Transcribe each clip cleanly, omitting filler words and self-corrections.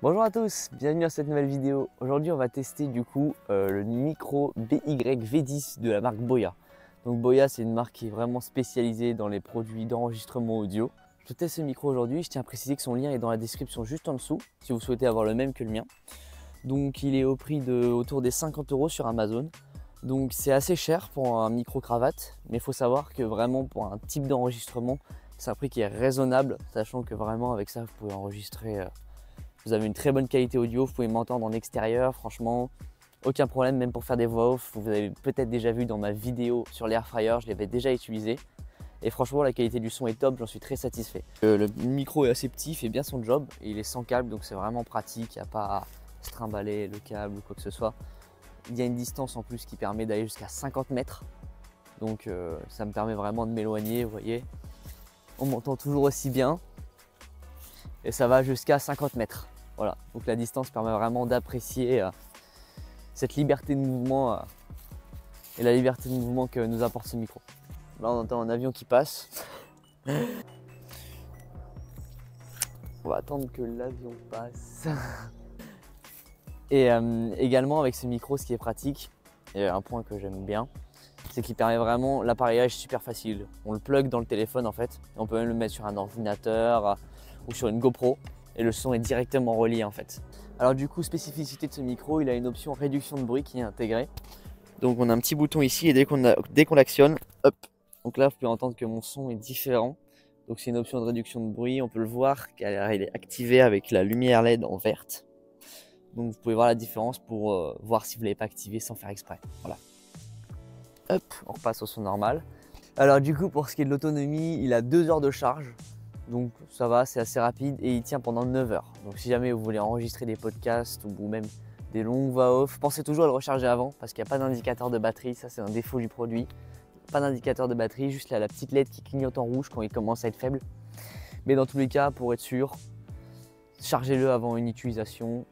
Bonjour à tous, bienvenue à cette nouvelle vidéo. Aujourd'hui on va tester du coup le micro BY-V10 de la marque Boya. Donc Boya, c'est une marque qui est vraiment spécialisée dans les produits d'enregistrement audio. Je teste ce micro aujourd'hui, je tiens à préciser que son lien est dans la description juste en dessous si vous souhaitez avoir le même que le mien. Donc il est au prix de autour des 50 € sur Amazon. Donc c'est assez cher pour un micro cravate, mais il faut savoir que vraiment pour un type d'enregistrement, c'est un prix qui est raisonnable, sachant que vraiment avec ça vous pouvez enregistrer. Vous avez une très bonne qualité audio, vous pouvez m'entendre en extérieur, franchement, aucun problème, même pour faire des voix off. Vous avez peut-être déjà vu dans ma vidéo sur l'air fryer, je l'avais déjà utilisé. Et franchement, la qualité du son est top, j'en suis très satisfait. Le micro est assez petit, il fait bien son job, et il est sans câble, donc c'est vraiment pratique, il n'y a pas à se trimballer le câble ou quoi que ce soit. Il y a une distance en plus qui permet d'aller jusqu'à 50 mètres, donc ça me permet vraiment de m'éloigner, vous voyez. On m'entend toujours aussi bien, et ça va jusqu'à 50 mètres. Voilà, donc la distance permet vraiment d'apprécier cette liberté de mouvement et la liberté de mouvement que nous apporte ce micro. Là on entend un avion qui passe. On va attendre que l'avion passe. Et également avec ce micro, ce qui est pratique, et un point que j'aime bien, c'est qu'il permet vraiment l'appareillage super facile. On le plug dans le téléphone en fait, on peut même le mettre sur un ordinateur ou sur une GoPro. Et le son est directement relié en fait. Alors du coup, spécificité de ce micro, il a une option réduction de bruit qui est intégrée. Donc on a un petit bouton ici et dès qu'on l'actionne, hop, donc là vous pouvez entendre que mon son est différent. Donc c'est une option de réduction de bruit, on peut le voir qu'elle est activée avec la lumière LED en verte. Donc vous pouvez voir la différence pour voir si vous ne l'avez pas activé sans faire exprès. Voilà. Hop, on repasse au son normal. Alors du coup, pour ce qui est de l'autonomie, il a 2 heures de charge. Donc ça va, c'est assez rapide et il tient pendant 9 heures. Donc si jamais vous voulez enregistrer des podcasts ou même des longues voix off, pensez toujours à le recharger avant parce qu'il n'y a pas d'indicateur de batterie, ça c'est un défaut du produit. Pas d'indicateur de batterie, juste là, la petite LED qui clignote en rouge quand il commence à être faible. Mais dans tous les cas, pour être sûr, chargez-le avant une utilisation.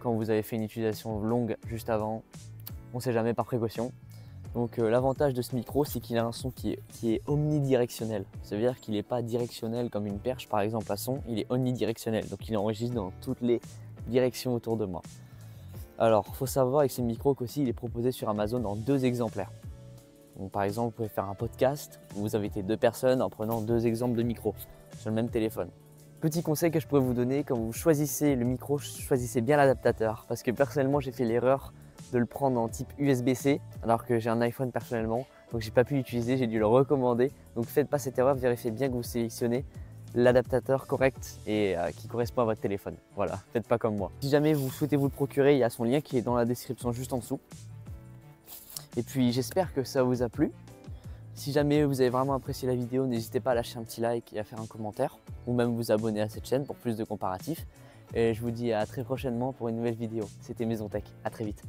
Quand vous avez fait une utilisation longue juste avant, on ne sait jamais, par précaution. Donc l'avantage de ce micro, c'est qu'il a un son qui est omnidirectionnel. Ça veut dire qu'il n'est pas directionnel comme une perche par exemple à son, il est omnidirectionnel. Donc il enregistre dans toutes les directions autour de moi. Alors il faut savoir avec ce micro qu'aussi il est proposé sur Amazon en 2 exemplaires. Donc, par exemple, vous pouvez faire un podcast où vous invitez 2 personnes en prenant 2 exemples de micros sur le même téléphone. Petit conseil que je pourrais vous donner, quand vous choisissez le micro, choisissez bien l'adaptateur. Parce que personnellement j'ai fait l'erreur de le prendre en type USB-C alors que j'ai un iPhone personnellement, donc j'ai pas pu l'utiliser, j'ai dû le recommander. Donc faites pas cette erreur, vérifiez bien que vous sélectionnez l'adaptateur correct et qui correspond à votre téléphone. Voilà, faites pas comme moi. Si jamais vous souhaitez vous le procurer, il y a son lien qui est dans la description juste en dessous. Et puis j'espère que ça vous a plu. Si jamais vous avez vraiment apprécié la vidéo, n'hésitez pas à lâcher un petit like et à faire un commentaire ou même vous abonner à cette chaîne pour plus de comparatifs. Et je vous dis à très prochainement pour une nouvelle vidéo. C'était Maison Tech, à très vite.